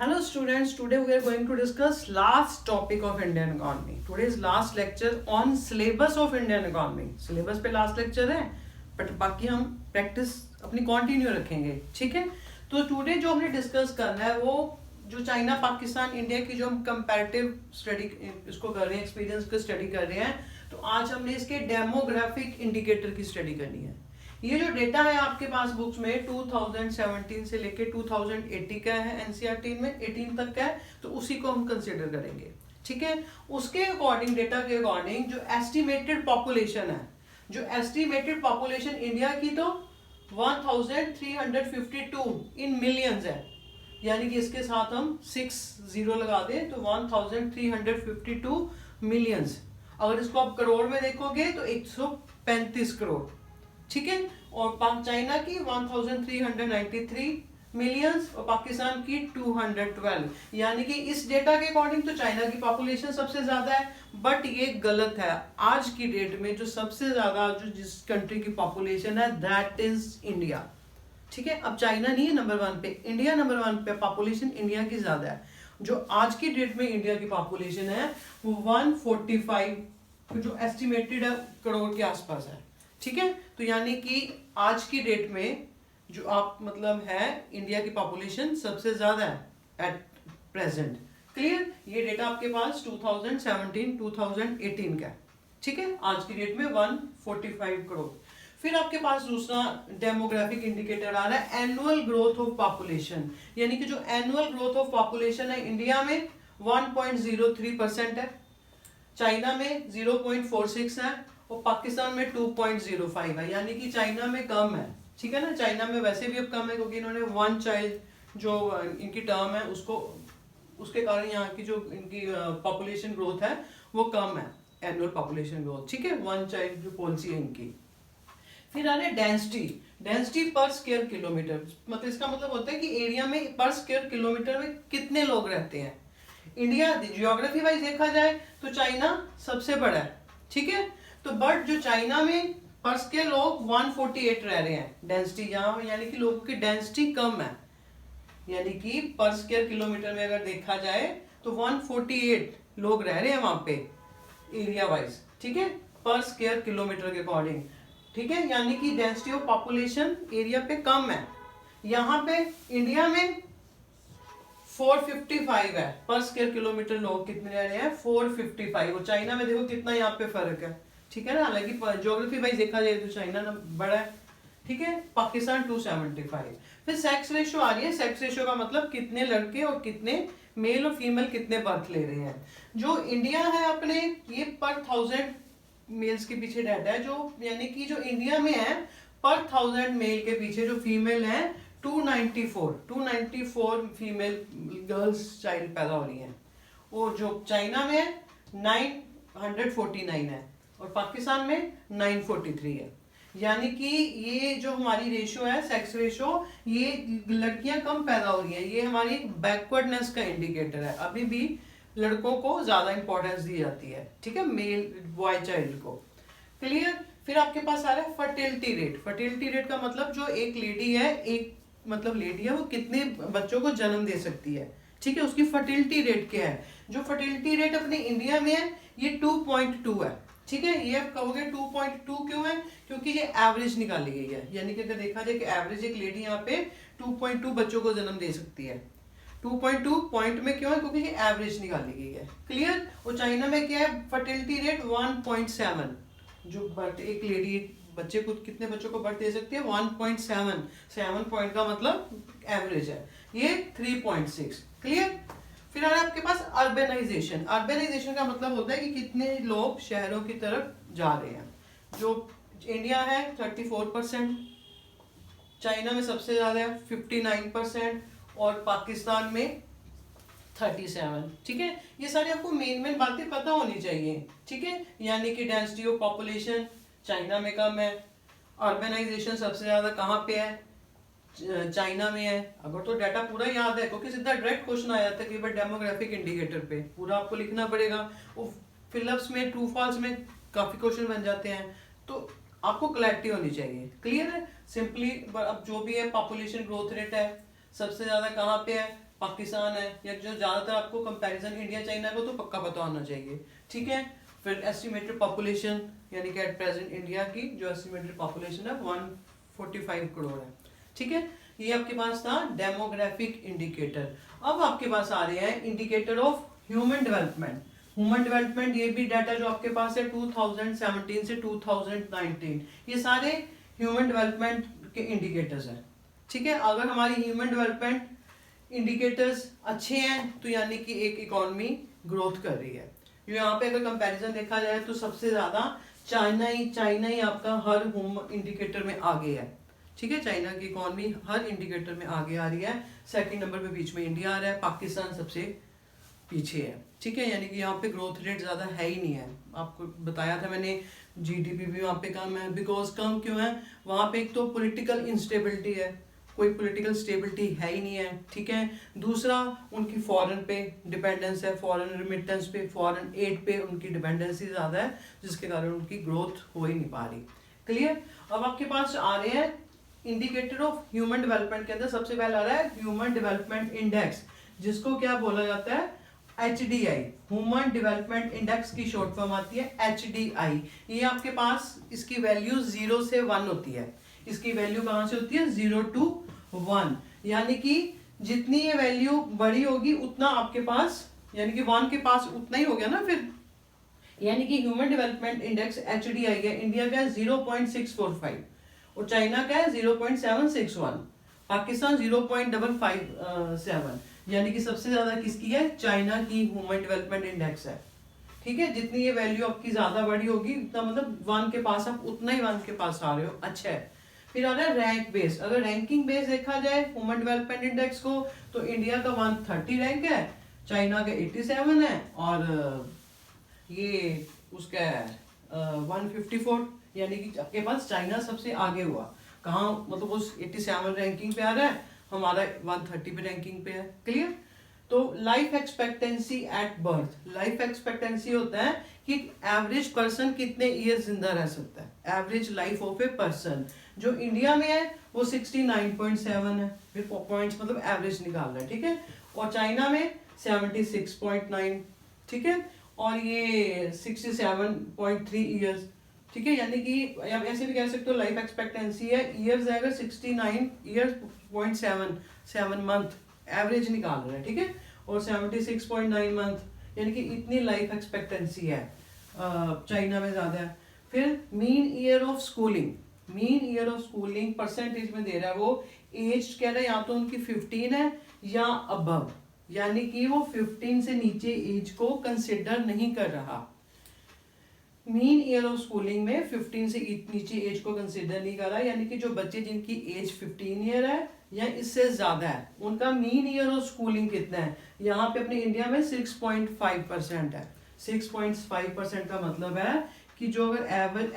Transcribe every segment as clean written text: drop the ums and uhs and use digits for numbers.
Hello students, today we are going to discuss last topic of Indian economy. Today's last lecture on syllabus of Indian economy. Syllabus पे last lecture है, but बाकी हम practice अपनी continue रखेंगे, ठीक है? तो today जो हमने discuss करना है वो जो चाइना, पाकिस्तान, इंडिया की जो हम comparative study इसको कर रहे हैं, experience को study कर रहे हैं, तो आज हमने इसके demographic indicator की study करनी है. ये जो डेटा है आपके पास बुक्स में 2017 से लेके 2080 का है, एनसीईआरटी में 18 तक का है, तो उसी को हम कंसीडर करेंगे, ठीक है? उसके अकॉर्डिंग, डेटा के अकॉर्डिंग जो एस्टिमेटेड पॉपुलेशन है, जो एस्टिमेटेड पॉपुलेशन इंडिया की तो 1352 इन मिलियंस है, यानी कि इसके साथ हम 60 लगा दें तो 1352 मिलियंस. अगर इसको आप करोड़ में देखोगे तो 135 करोड़, ठीक है? और चाइना की 1393 मिलियंस और पाकिस्तान की 212, यानी कि इस डेटा के अकॉर्डिंग तो चाइना की पॉपुलेशन सबसे ज्यादा है, बट ये गलत है. आज की डेट में जो सबसे ज्यादा जो जिस कंट्री की पॉपुलेशन है दैट इज इंडिया, ठीक है? अब चाइना नहीं है नंबर 1 पे, इंडिया नंबर 1 पे. पॉपुलेशन इंडिया की ज्यादा है. जो आज की डेट में इंडिया की पॉपुलेशन है वो 145 जो एस्टिमेटेड है करोड़ के आसपास है, ठीक है? तो यानी कि आज की डेट में जो आप मतलब है इंडिया की पॉपुलेशन सबसे ज्यादा है एट प्रेजेंट. क्लियर? ये डेटा आपके पास 2017-2018 का है, ठीक है? आज की डेट में 145 करोड़. फिर आपके पास दूसरा डेमोग्राफिक इंडिकेटर आ रहा है एनुअल ग्रोथ ऑफ पॉपुलेशन, यानी कि जो एनुअल ग्रोथ ऑफ पॉपुलेशन है इंडिया में 1.03% है, चाइना में 0.46 है और पाकिस्तान में 2.05 है, यानी कि चाइना में कम है, ठीक है ना? चाइना में वैसे भी अब कम है क्योंकि इन्होंने 1 चाइल्ड जो इनकी टर्म है उसको, उसके कारण यहाँ की जो इनकी पॉपुलेशन ग्रोथ है वो कम है, एनुअल पॉपुलेशन ग्रोथ, ठीक है? 1 चाइल्ड जो पॉलिसी है इनकी. फिर आ रहे डेंसिटी पर स्क्वायर किलोमीटर, मतलब इसका मतलब होता है कि एरिया में पर स्क्वायर किलोमीटर में कितने लोग रहते हैं. इंडिया जियोग्राफी वाइज देखा जाए तो चाइना सबसे बड़ा है, ठीक है? तो बट जो चाइना में पर स्क्वायर लोग 148 रह रहे हैं डेंसिटी, यहाँ यानी कि लोगों की डेंसिटी कम है, यानी कि पर स्क्वायर किलोमीटर में अगर देखा जाए तो 148 लोग रह रहे हैं वहां पे एरिया वाइज, ठीक है? पर स्क्वायर किलोमीटर के अकॉर्डिंग, ठीक है? यानी कि डेंसिटी ऑफ पॉपुलेशन एरिया पे कम है. यहाँ पे इंडिया में 455 है पर स्क्वायर किलोमीटर, लोग कितने रह रहे हैं 455, और चाइना में देखो कितना यहाँ पे फर्क है, ठीक है ना? हालांकि ज्योग्राफी वाइज देखा जाए तो चाइना ना बड़ा है, ठीक है? पाकिस्तान 275. फिर सेक्स रेशियो आ रही है. सेक्स रेशियो का मतलब कितने लड़के और कितने मेल और फीमेल कितने बर्थ ले रहे हैं. जो इंडिया है अपने ये पर 1000 मेल्स के पीछे डाटा है, जो यानी कि जो इंडिया में है पर 1000 मेल के पीछे जो फीमेल है 294 फीमेल गर्ल्स चाइल्ड पैदा हो रही हैं, और जो चाइना में है 949 है और पाकिस्तान में 943 है. यानी कि ये जो हमारी रेशियो है सेक्स रेशियो, ये लड़कियां कम पैदा हो रही हैं, ये हमारी बैकवर्डनेस का इंडिकेटर है. अभी भी लड़कों को ज्यादा इंपॉर्टेंस दी जाती है, ठीक है, मेल बॉय चाइल्ड को. क्लियर? फिर आपके पास आ रहा है फर्टिलिटी रेट. फर्टिलिटी रेट का मतलब जो एक लेडी है, एक मतलब लेडी है वो कितने बच्चों को जन्म दे सकती है, ठीक है? उसकी फर्टिलिटी रेट क्या है. जो फर्टिलिटी रेट अपने इंडिया में है ये 2.2 है, ठीक है? ये आप कहोगे 2.2 क्यों है? क्योंकि ये एवरेज निकाली गई है, यानी कि अगर देखा जाए कि एवरेज एक लेडी यहाँ पे 2.2 बच्चों को जन्म दे सकती है. 2.2 पॉइंट में क्यों है? क्योंकि ये एवरेज निकाली गई है. क्लियर? और चाइना में क्या है फर्टिलिटी रेट 1.7, जो बट एक लेडी बच्चे को कितने बच्चों को बर्थ दे सकती है 1.7. 7 पॉइंट का मतलब एवरेज है, ये 3.6. क्लियर? फिर आ रहा है आपके पास अर्बेनाइजेशन. अर्बेनाइजेशन का मतलब होता है कि कितने लोग शहरों की तरफ जा रहे हैं. जो इंडिया है 34%, चाइना में सबसे ज्यादा है 59% और पाकिस्तान में 37, ठीक है? ये सारी आपको मेन बातें पता होनी चाहिए, ठीक है? यानी कि डेंसिटी ऑफ पॉपुलेशन चाइना में कम है, अर्बेनाइजेशन सबसे ज्यादा कहाँ पे है, चाइना में है. अगर तो डाटा पूरा याद है, क्योंकि सीधा डायरेक्ट क्वेश्चन आया था कि भाई डेमोग्राफिक इंडिकेटर पे पूरा आपको लिखना पड़ेगा. वो फिलअप्स में ट्रू फॉल्स में काफी क्वेश्चन बन जाते हैं, तो आपको क्लैरिटी होनी चाहिए. क्लियर है? सिंपली अब जो भी है पॉपुलेशन ग्रोथ रेट है सबसे ज्यादा कहाँ पे है पाकिस्तान है, या जो ज़्यादातर आपको कंपैरिजन इंडिया चाइना को तो पक्का पता होना चाहिए, ठीक है। फिर एस्टिमेटेड पॉपुलेशन, यानी कि एट प्रेजेंट इंडिया की जो एस्टिमेटेड पॉपुलेशन है 145 करोड़ है, ठीक है। ये आपके पास था डेमोग्राफिक इंडिकेटर। अब आपके पास आ रहे हैं indicator of human development. Human development, ये भी डाटा जो आपके पास है 2017 से 2019, ये सारे ह्यूमन डेवलपमेंट के इंडिकेटर्स हैं, ठीक है। अगर हमारी ह्यूमन डेवलपमेंट इंडिकेटर्स अच्छे हैं तो यानी कि एक इकोनॉमी ग्रोथ कर रही है। यहाँ पे अगर कंपैरिजन देखा जाए तो सबसे ज्यादा चाइना ही आपका हर इंडिकेटर में आगे है, ठीक है। चाइना की इकोनॉमी हर इंडिकेटर में आगे आ रही है। सेकंड नंबर पे बीच में इंडिया आ रहा है, पाकिस्तान सबसे पीछे है, ठीक है। यानी कि यहाँ पे ग्रोथ रेट ज्यादा है ही नहीं है। आपको बताया था मैंने, जीडीपी भी वहाँ पे कम है। बिकॉज कम क्यों है? वहाँ पे एक तो पॉलिटिकल इंस्टेबिलिटी है, कोई पॉलिटिकल स्टेबिलिटी है ही नहीं है, ठीक है। दूसरा, उनकी फॉरेन पे डिपेंडेंस है, फॉरेन रिमिटेंस पे, फॉरेन एड पे उनकी डिपेंडेंसी ज़्यादा है, जिसके कारण उनकी ग्रोथ हो ही नहीं पा रही। क्लियर? अब आपके पास आ रहे हैं इंडिकेटर ऑफ ह्यूमन डेवलपमेंट के अंदर सबसे पहले आ रहा है ह्यूमन डेवलपमेंट इंडेक्स, जिसको क्या बोला जाता है? HDI, ह्यूमन डेवलपमेंट इंडेक्स की शॉर्ट फॉर्म आती है HDI। ये आपके पास इसकी वैल्यू 0 से 1 होती है। इसकी वैल्यू कहां से होती है? 0 to 1, यानी कि जितनी ये वैल्यू बड़ी होगी उतना आपके पास, यानी कि 1 के पास उतना ही हो गया ना फिर। यानी कि ह्यूमन डेवलपमेंट इंडेक्स HDI है, इंडिया का है 0.645 और चाइना का है 0.761, पाकिस्तान 0.557, यानी कि सबसे ज्यादा किसकी है? चाइना की ह्यूमन डेवलपमेंट इंडेक्स है, ठीक है। जितनी ये वैल्यू आपकी ज्यादा बड़ी होगी उतना, मतलब 1 के पास आप उतना ही 1 के पास आ रहे हो, अच्छा है। फिर आ रहा है रैंक बेस। अगर रैंकिंग बेस देखा जाए ह्यूमन डेवलपमेंट इंडेक्स को, तो इंडिया का 130 रैंक है, चाइना का 87 है, और ये उसका 154, यानी कि आपके पास चाइना सबसे आगे हुआ। कहाँ? मतलब उस 87 रैंकिंग पे आ रहा है, हमारा 130 पे रैंकिंग पे है। क्लियर? तो life expectancy at birth, life expectancy होता है कि एवरेज पर्सन कितने ईयर जिंदा रह सकता है, average life of a person. जो इंडिया में है वो 69.7 है, फिर पॉइंट्स मतलब एवरेज निकाल रहा है, ठीक है। और चाइना में 76.9, ठीक है, और ये 67.3 ईयर्स, ठीक है। यानी कि ऐसे भी कह सकते हो लाइफ एक्सपेक्टेंसी है, ईयर्स आएगा 69 ईयर्स पॉइंट 7 मंथ एवरेज निकाल रहा है, ठीक है। और 76.9 मंथ, यानी कि इतनी लाइफ एक्सपेक्टेंसी है, चाइना में ज्यादा है। फिर mean year of schooling, mean year of schooling percentage में दे रहा है वो। एज कह रहा है या तो उनकी 15 है या अबव, यानी कि वो 15 से नीचे एज को कंसिडर नहीं कर रहा। मीन ईयर ऑफ स्कूलिंग में 15 से नीचे एज को कंसिडर नहीं कर रहा, यानी कि जो बच्चे जिनकी एज 15 ईयर है या इससे ज्यादा है, उनका मीन ईयर ऑफ स्कूलिंग कितना है? यहाँ पे अपने इंडिया में 6.5% है। 6.5% का मतलब है कि जो अगर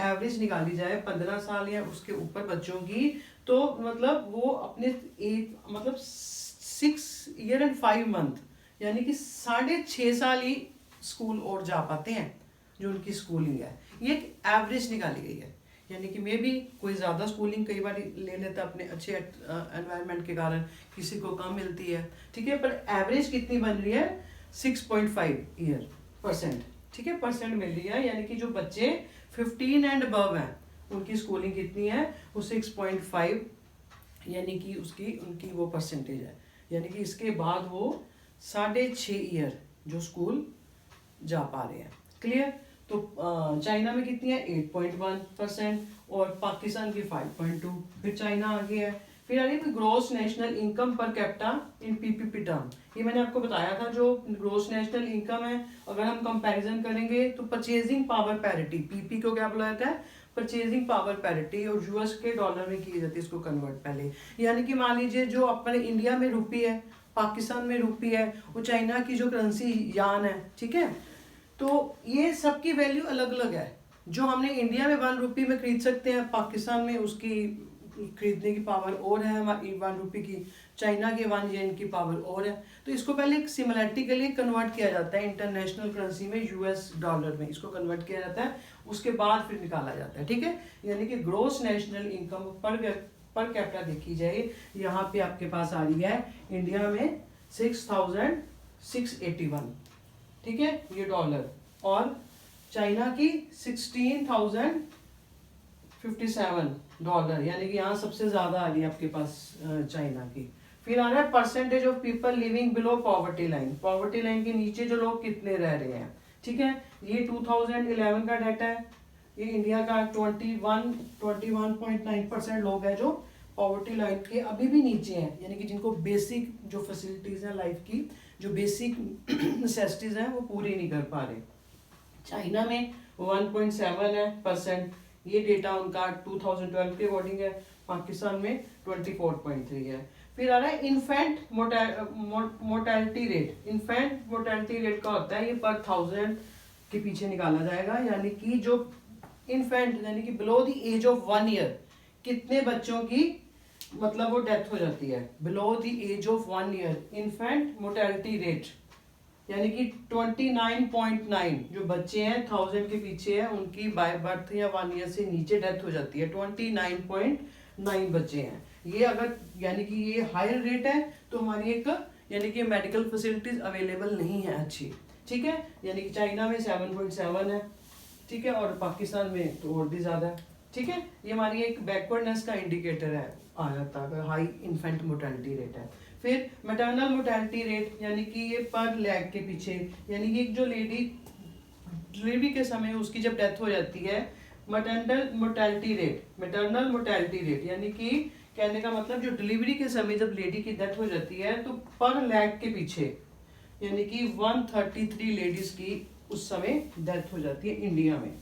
एवरेज निकाली जाए 15 साल या उसके ऊपर बच्चों की, तो मतलब वो अपने एज मतलब 6 ईयर एंड 5 मंथ, यानी कि 6.5 साल ही स्कूल और जा पाते हैं, जो उनकी स्कूलिंग है। ये एक एवरेज निकाली गई है, यानी कि मे भी कोई ज़्यादा स्कूलिंग कई बार ले लेता है अपने अच्छे एनवायरनमेंट के कारण, किसी को कम मिलती है, ठीक है। पर एवरेज कितनी बन रही है? 6.5%, ठीक है, परसेंट मिल रही है। यानी कि जो बच्चे 15 एंड अबव हैं उनकी स्कूलिंग कितनी है? वो 6.5, यानी कि उनकी वो परसेंटेज है। यानी कि इसके बाद वो 6.5 ईयर जो स्कूल जा पा रहे हैं। क्लियर? तो चाइना में कितनी है? 8.1% और पाकिस्तान की 5.2, फिर चाइना आगे है। फिर आ रही है gross national income per capita in PPP term. ये मैंने आपको बताया था, जो ग्रोस नेशनल इनकम है, अगर हम कंपैरिजन करेंगे तो परचेजिंग पावर पैरिटी, पीपी को क्या बोला जाता है? परचेजिंग पावर पैरिटी, और यूएस के डॉलर में की जाती है इसको कन्वर्ट पहले। यानी कि मान लीजिए जो अपने इंडिया में रुपी है, पाकिस्तान में रुपी है, और चाइना की जो करेंसी यान है, ठीक है। तो ये सबकी वैल्यू अलग अलग है। जो हमने इंडिया में 1 रुपी में खरीद सकते हैं, पाकिस्तान में उसकी खरीदने की पावर और है हमारी 1 रुपी की, चाइना के 1 येन की पावर और है। तो इसको पहले एक सिमिलरिटी के लिए कन्वर्ट किया जाता है इंटरनेशनल करेंसी में, यूएस डॉलर में इसको कन्वर्ट किया जाता है, उसके बाद फिर निकाला जाता है, ठीक है। यानी कि gross national income per capita देखी जाए, यहाँ पे आपके पास आ रही है इंडिया में 6,681, ठीक है, ये डॉलर। और चाइना की 16,057 डॉलर, यानी कि यहाँ सबसे ज्यादा आ रही है आपके पास चाइना की। फिर आ रहा है percentage of people living below poverty line, poverty line के नीचे जो लोग कितने रह रहे हैं, ठीक है। ये 2011 का डाटा है। ये इंडिया का 21.9% लोग हैं जो पॉवर्टी लाइन के अभी भी नीचे हैं, यानी कि जिनको बेसिक जो फैसिलिटीज हैं लाइफ की, जो बेसिक नेसेसिटीज हैं वो पूरी नहीं कर पा रहे। चाइना में 1.7 है परसेंट, ये डेटा उनका 2012 के अकॉर्डिंग है। पाकिस्तान में 24.3 है। फिर आ रहा है infant mortality rate. Infant mortality rate का होता है ये पर 1000 के पीछे निकाला जाएगा, यानी कि जो इन्फेंट यानी कि below the age of 1 year कितने बच्चों की मतलब वो डेथ हो जाती है, below the age of 1 year infant mortality rate, यानी कि 29.9 जो बच्चे हैं 1000 के पीछे है उनकी बाय बर्थ या 1 ईयर से नीचे डेथ हो जाती है। 29.9 बच्चे हैं ये। अगर यानी कि ये हायर रेट है तो हमारी एक यानी कि मेडिकल फैसिलिटीज अवेलेबल नहीं है अच्छी, ठीक है। यानी कि चाइना में 7.7 है, ठीक है, और पाकिस्तान में तो और भी ज्यादा है, ठीक है। ये हमारी एक बैकवर्डनेस का इंडिकेटर है आ जाता है अगर हाई इन्फेंट मोर्टेलिटी रेट है। फिर मैटरनल मोर्टेलिटी रेट, यानी कि ये पर लैग के पीछे, यानी कि एक जो लेडी डिलीवरी के समय उसकी जब डेथ हो जाती है, मैटरनल मोर्टेलिटी रेट यानी कि कहने का मतलब जो डिलीवरी के समय जब लेडी की डेथ हो जाती है तो पर लैग के पीछे यानी कि 133 लेडीज की उस समय डेथ हो जाती है इंडिया में।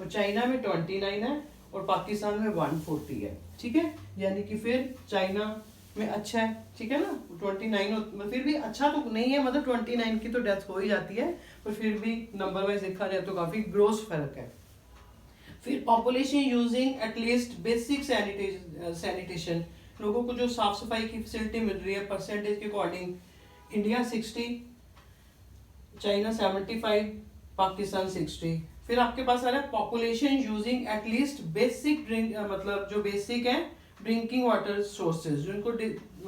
और चाइना में 29 है और पाकिस्तान में 140 है, ठीक है। यानी कि फिर चाइना में अच्छा है, ठीक है ना, 29 फिर भी अच्छा तो नहीं है, मतलब 29 की तो डेथ हो ही जाती है, पर फिर भी नंबर वाइज देखा जाए तो काफी ग्रोस फर्क है। फिर population using at least basic sanitation, लोगों को जो साफ सफाई की फैसिलिटी मिल रही है परसेंटेज के अकॉर्डिंग, इंडिया 60, चाइना 75, पाकिस्तान 60। फिर आपके पास आ रहा है population using at least basic drink, मतलब जो बेसिक है ड्रिंकिंग वाटर सोर्सेज, जिनको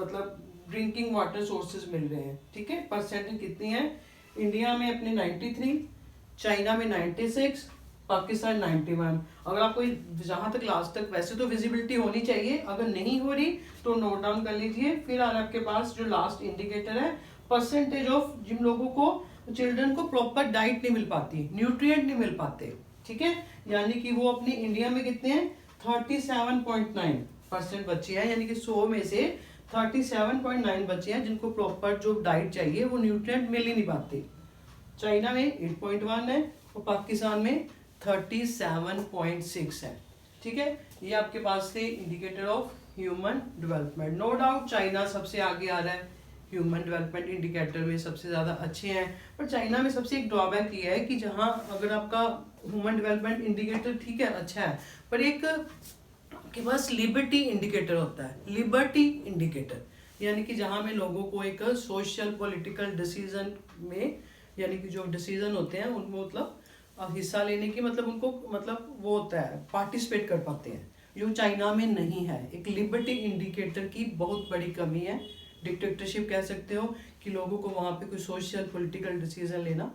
मतलब ड्रिंकिंग वाटर सोर्सेज मिल रहे हैं, ठीक है। परसेंटेज कितनी है, इंडिया में अपने 93, चाइना में 96, पाकिस्तान 91। अगर आपको जहां तक लास्ट तक वैसे तो विजिबिलिटी होनी चाहिए, अगर नहीं हो रही तो नोट डाउन कर लीजिए। फिर आ रहा है आपके पास जो लास्ट इंडिकेटर है परसेंटेज ऑफ जिन लोगों को चिल्ड्रन को प्रॉपर डाइट नहीं मिल पाती, न्यूट्रिएंट नहीं मिल पाते, ठीक है। यानी कि वो अपने इंडिया में कितने हैं 37.9% बच्चे हैं, यानी कि 100 में से 37.9 बच्चे हैं जिनको प्रॉपर जो डाइट चाहिए वो न्यूट्रिएंट मिल ही नहीं पाते। चाइना में 8.1 है और पाकिस्तान में 37.6 है, ठीक है। ये आपके पास थे indicator of human development. No doubt China सबसे आगे आ रहा है ह्यूमन डेवलपमेंट इंडिकेटर में, सबसे ज़्यादा अच्छे हैं। पर चाइना में सबसे एक ड्रॉबैक ये है कि जहाँ अगर आपका ह्यूमन डेवलपमेंट इंडिकेटर ठीक है अच्छा है, पर एक आपके पास लिबर्टी इंडिकेटर होता है, लिबर्टी इंडिकेटर, यानी कि जहाँ में लोगों को एक सोशल पॉलिटिकल डिसीजन में, यानी कि जो डिसीजन होते हैं उनमें मतलब हिस्सा लेने की मतलब उनको मतलब वो होता है पार्टिसिपेट कर पाते हैं, जो चाइना में नहीं है। एक लिबर्टी इंडिकेटर की बहुत बड़ी कमी है, डिक्टेटरशिप कह सकते हो कि लोगों को वहाँ पे कोई सोशल पॉलिटिकल डिसीजन लेना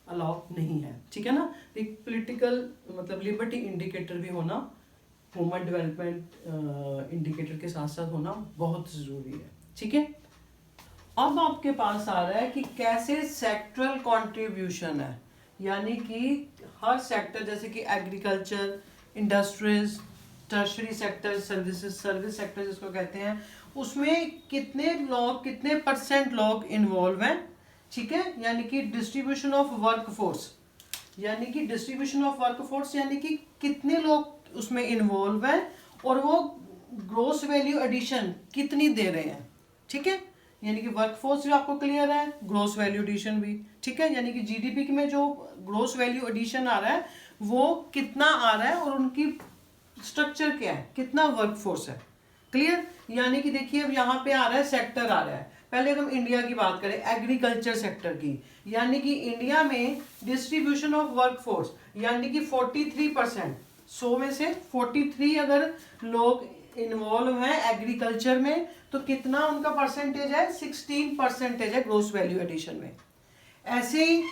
अलाउ नहीं है, ठीक है ना। एक पॉलिटिकल मतलब लिबर्टी इंडिकेटर भी होना ह्यूमन डेवलपमेंट इंडिकेटर के साथ साथ होना बहुत ज़रूरी है, ठीक है। अब आपके पास आ रहा है कि कैसे सेक्टरल कंट्रीब्यूशन है, यानी कि हर सेक्टर जैसे कि agriculture, industries, tertiary sector, service sector जिसको कहते हैं, उसमें कितने लोग कितने परसेंट लोग इन्वॉल्व हैं, ठीक है। यानी कि डिस्ट्रीब्यूशन ऑफ वर्क फोर्स, यानी कि डिस्ट्रीब्यूशन ऑफ वर्क फोर्स यानी कि कितने लोग उसमें इन्वॉल्व हैं और वो ग्रोस वैल्यू एडिशन कितनी दे रहे हैं, ठीक है। यानी कि वर्कफोर्स भी आपको क्लियर है, ग्रोस वैल्यू एडिशन भी, ठीक है। यानी कि जीडीपी में जो ग्रोस वैल्यू एडिशन आ रहा है वो कितना आ रहा है और उनकी स्ट्रक्चर क्या है, कितना वर्कफोर्स है, क्लियर। यानी कि देखिए अब यहाँ पे आ रहा है सेक्टर आ रहा है, पहले हम इंडिया की बात करें एग्रीकल्चर सेक्टर की, यानी कि इंडिया में डिस्ट्रीब्यूशन ऑफ वर्कफोर्स यानी कि 43%, 100 में से 43 अगर लोग इन्वॉल्व हैं एग्रीकल्चर में, तो कितना उनका परसेंटेज है, 16% है ग्रोस वैल्यू एडिशन में। ऐसे ही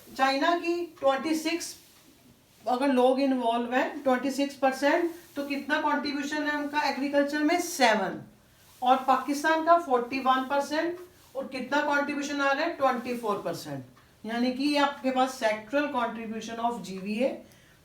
चाइना की 26, अगर लोग इन्वॉल्व हैं 26%, तो कितना कंट्रीब्यूशन है उनका एग्रीकल्चर में, 7। और पाकिस्तान का 41%, और कितना कंट्रीब्यूशन आ रहा है, 24%। यानी कि ये आपके पास sectoral contribution of GVA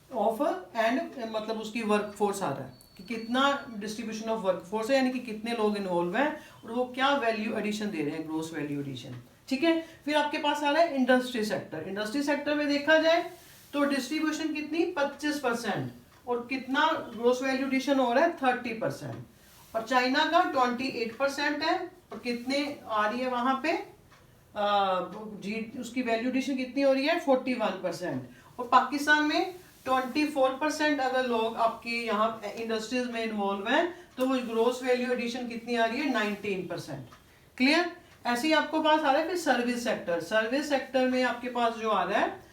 of and मतलब उसकी वर्कफोर्स आ रहा है कि कितना डिस्ट्रीब्यूशन ऑफ वर्कफोर्स है, यानी कि कितने लोग इन्वॉल्व हैं और वो क्या वैल्यू एडिशन दे रहे हैं, ग्रोस वैल्यू एडिशन। ठीक है, फिर आपके पास आ रहा है इंडस्ट्री सेक्टर। इंडस्ट्री सेक्टर में देखा जाए तो डिस्ट्रीब्यूशन कितनी, 25%, और कितना ग्रोस वैल्यू एडिशन हो रहा है, 30%। और चाइना का 28% है, और कितने आ रही है वहां पे जी उसकी वैल्यू एडिशन कितनी हो रही है, 41%। और पाकिस्तान में 24% अगर लोग आपके यहाँ इंडस्ट्रीज में इन्वॉल्व हैं, तो वो ग्रोस वैल्यू एडिशन कितनी आ रही है, 19%। क्लियर। ऐसे ही आपको पास आ रहा है फिर सर्विस सेक्टर। सर्विस सेक्टर में आपके पास जो आ रहा है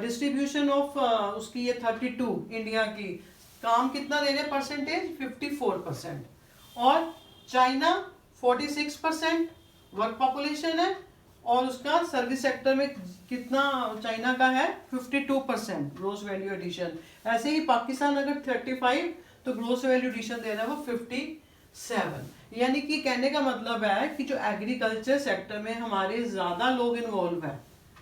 डिस्ट्रीब्यूशन ऑफ उसकी ये 32 इंडिया की, काम कितना दे रहे हैं परसेंटेज, 54%। और चाइना 46% वर्क पॉपुलेशन है, और उसका सर्विस सेक्टर में कितना चाइना का है, 52% ग्रोस वैल्यू एडिशन। ऐसे ही पाकिस्तान अगर 35, तो ग्रोस वैल्यू एडिशन दे रहा है वो 57। यानी कि कहने का मतलब है कि जो एग्रीकल्चर सेक्टर में हमारे ज्यादा लोग इन्वॉल्व है,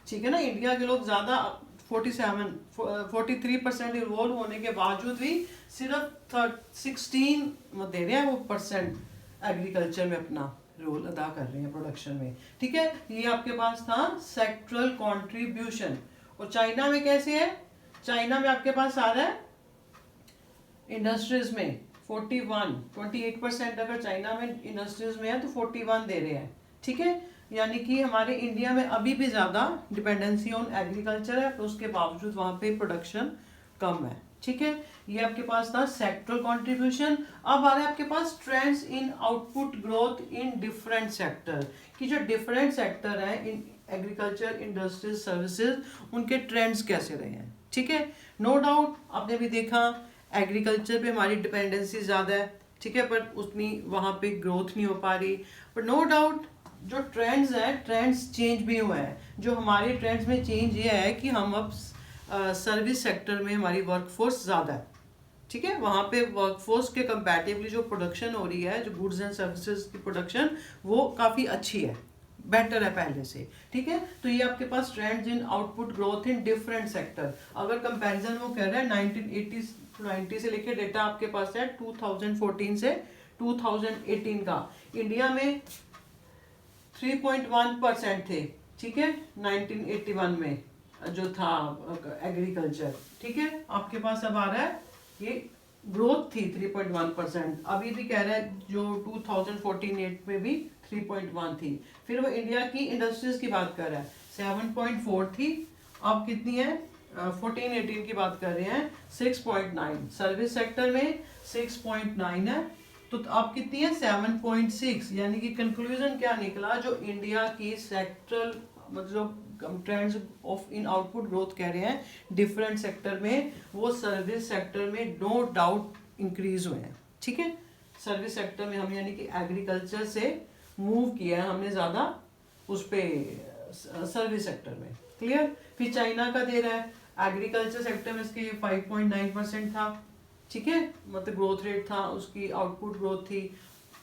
ठीक है ना, इंडिया के लोग ज्यादा 43% इन्वॉल्व होने के बावजूद भी सिर्फ 16 दे रहे हैं वो परसेंट एग्रीकल्चर में अपना रोल अदा कर रहे हैं प्रोडक्शन में। ठीक है, ये आपके पास था सेक्टरल कंट्रीब्यूशन। और चाइना में कैसे है, चाइना में आपके पास आ रहा है इंडस्ट्रीज में 28% अगर चाइना में इंडस्ट्रीज में है तो 41 दे रहे हैं। ठीक है, यानी कि हमारे इंडिया में अभी भी ज्यादा डिपेंडेंसी ऑन एग्रीकल्चर है, तो उसके बावजूद वहां पे प्रोडक्शन कम है। ठीक है, ये आपके पास था सेक्टरल कंट्रीब्यूशन। अब आ रहा है आपके पास trends in output growth in different sector, कि जो डिफरेंट सेक्टर है इन एग्रीकल्चर, इंडस्ट्रीज, सर्विसेज, उनके ट्रेंड्स कैसे रहे हैं। ठीक है, नो डाउट आपने भी देखा एग्रीकल्चर पे हमारी डिपेंडेंसी ज़्यादा है, ठीक है, पर उतनी वहाँ पे ग्रोथ नहीं हो पा रही। पर नो डाउट जो ट्रेंड्स हैं, ट्रेंड्स चेंज भी हुए हैं। जो हमारे ट्रेंड्स में चेंज ये है कि हम अब सर्विस सेक्टर में हमारी वर्कफोर्स ज़्यादा है। ठीक है, वहाँ पे वर्कफोर्स के कंपैरेटिवली जो प्रोडक्शन हो रही है, जो गुड्स एंड सर्विसेज की प्रोडक्शन, वो काफ़ी अच्छी है, बेटर है पहले से। ठीक है, तो ये आपके पास trends in output growth in different sector. अगर कंपैरिजन वो कह रहा है 1980 से लेकर डेटा आपके पास है 2014 से 2018 का, इंडिया में 3.1% थे। ठीक है, 1981 में जो था एग्रीकल्चर। ठीक है, आपके पास अब आ रहा है ये ग्रोथ थी 3.1%, अभी भी कह रहा है जो 2014-8 में भी 3.1 थी। फिर वो इंडिया की इंडस्ट्रीज की बात कर रहा है, 7.4 थी, अब कितनी है, 14-18 की बात कर रहे हैं 6.9। सर्विस सेक्टर में 6.9 है, तो अब कितनी है, 7.6। यानी कि कंक्लूजन क्या निकला, जो इंडिया की सेक्टरल मतलब trends of in output growth कह रहे हैं डिफरेंट सेक्टर में, वो सर्विस सेक्टर में नो डाउट इंक्रीज हुए हैं। ठीक है, सर्विस सेक्टर में हम यानी कि एग्रीकल्चर से मूव किया है हमने ज़्यादा उस पे सर्विस सेक्टर में। क्लियर। फिर चाइना का दे रहा है एग्रीकल्चर सेक्टर में इसके 5.9% था। ठीक है, मतलब ग्रोथ रेट था, उसकी आउटपुट ग्रोथ थी।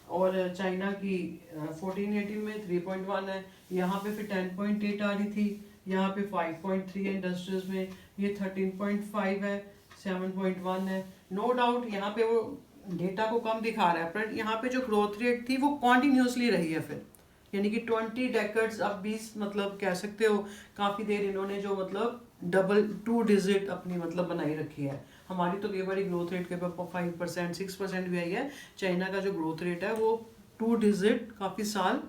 और चाइना की 14-18 में 3.1 है, यहाँ पे फिर 10.8 आ रही थी, यहाँ पे 5.3 है इंडस्ट्रीज में, ये 13.5 है, 7.1 है। नो डाउट यहाँ पे वो डेटा को कम दिखा रहा है, पर यहाँ पे जो ग्रोथ रेट थी वो कॉन्टिन्यूसली रही है फिर, यानी कि 20 डेकेड्स, अब 20 मतलब कह सकते हो काफ़ी देर इन्होंने जो मतलब डबल 2 डिजिट अपनी मतलब बनाई रखी है। हमारी तो कई बार ग्रोथ रेट के 5%, 6% भी आई है, चाइना का जो ग्रोथ रेट है वो 2 डिजिट काफ़ी साल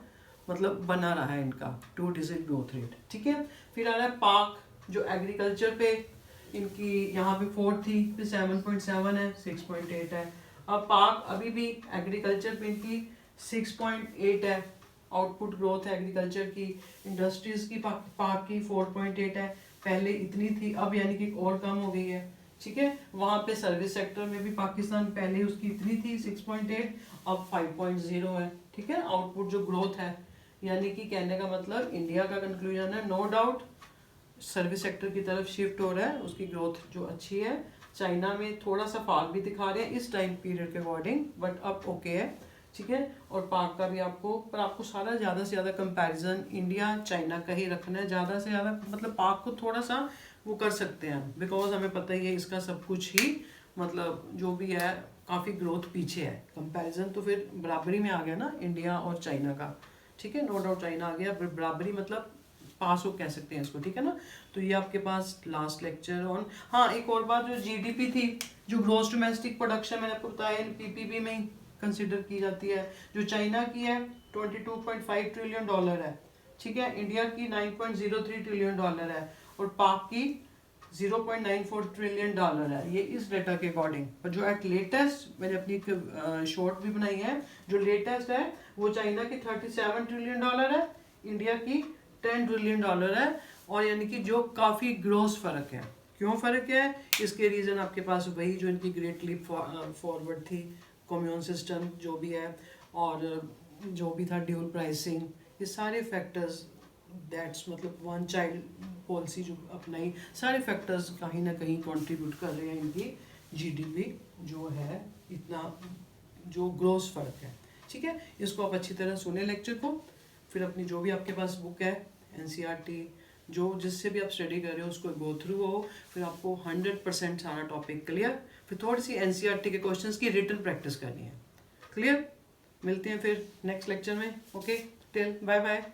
मतलब बना रहा है इनका 2 डिजिट ग्रोथ रेट। ठीक है, फिर आ रहा है पाक, जो एग्रीकल्चर पे इनकी यहाँ पे 4 थी, फिर 7.7 है, 6.8 है। अब पाक अभी भी एग्रीकल्चर पे इनकी 6.8 है आउटपुट ग्रोथ है एग्रीकल्चर की। इंडस्ट्रीज की पाक की 4.8 है, पहले इतनी थी, अब यानी कि और कम हो गई है। ठीक है। वहाँ पे सर्विस सेक्टर में भी पाकिस्तान पहले उसकी इतनी थी 6.8, अब 5.0 है, ठीक है। आउटपुट जो ग्रोथ है, यानी कि कहने का मतलब इंडिया का कंक्लूजन है नो डाउट सर्विस सेक्टर की तरफ शिफ्ट हो रहा है, उसकी ग्रोथ जो अच्छी है। चाइना में थोड़ा सा फॉल भी दिखा रहे हैं इस टाइम पीरियड के अकॉर्डिंग, बट अब ओके है, ठीक है। और पाक का भी आपको सारा ज़्यादा से ज़्यादा कंपैरिजन इंडिया चाइना का ही रखना है, ज़्यादा से ज़्यादा मतलब पाक को थोड़ा सा वो कर सकते हैं, बिकॉज हमें पता ही है इसका सब कुछ ही मतलब जो भी है काफ़ी ग्रोथ पीछे है। कंपैरिजन तो फिर बराबरी में आ गया ना इंडिया और चाइना का, ठीक है। नो डाउट चाइना आ गया, बराबरी मतलब पास हो कह सकते हैं इसको, ठीक है ना। तो ये आपके पास लास्ट लेक्चर ऑन, हाँ एक और बात, जो जीडीपी थी, जो ग्रॉस डोमेस्टिक प्रोडक्शन मैंने आपको बताया पीपीपी में ही कंसिडर की जाती है। जो चाइना की है 22.5 ट्रिलियन डॉलर है, ठीक है। इंडिया की 9.03 ट्रिलियन डॉलर है, और पाक की 0.94 ट्रिलियन डॉलर है, ये इस डेटा के अकॉर्डिंग। पर जो एट लेटेस्ट मैंने अपनी एक शॉर्ट भी बनाई है, जो लेटेस्ट है वो चाइना की 37 ट्रिलियन डॉलर है, इंडिया की 10 ट्रिलियन डॉलर है। और यानी कि जो काफ़ी ग्रोस फर्क है। क्यों फर्क है, इसके रीज़न आपके पास वही जो इनकी ग्रेट लीप फॉरवर्ड थी, कम्युन सिस्टम जो भी है, और जो भी था ड्यूल प्राइसिंग, ये सारे फैक्टर्स दैट्स मतलब वन चाइल्ड पॉलिसी जो अपनाई, सारे फैक्टर्स कहीं ना कहीं कंट्रीब्यूट कर रहे हैं इनकी जीडीपी जो है इतना जो ग्रोस फर्क है, ठीक है। इसको आप अच्छी तरह सुने लेक्चर को, फिर अपनी जो भी आपके पास बुक है एनसीईआरटी जो जिससे भी आप स्टडी कर रहे हो उसको गो थ्रू हो, फिर आपको 100% सारा टॉपिक क्लियर, फिर थोड़ी सी एनसीईआरटी के क्वेश्चंस की रिटन प्रैक्टिस करनी है। क्लियर, मिलते हैं फिर नेक्स्ट लेक्चर में। Okay, till bye bye.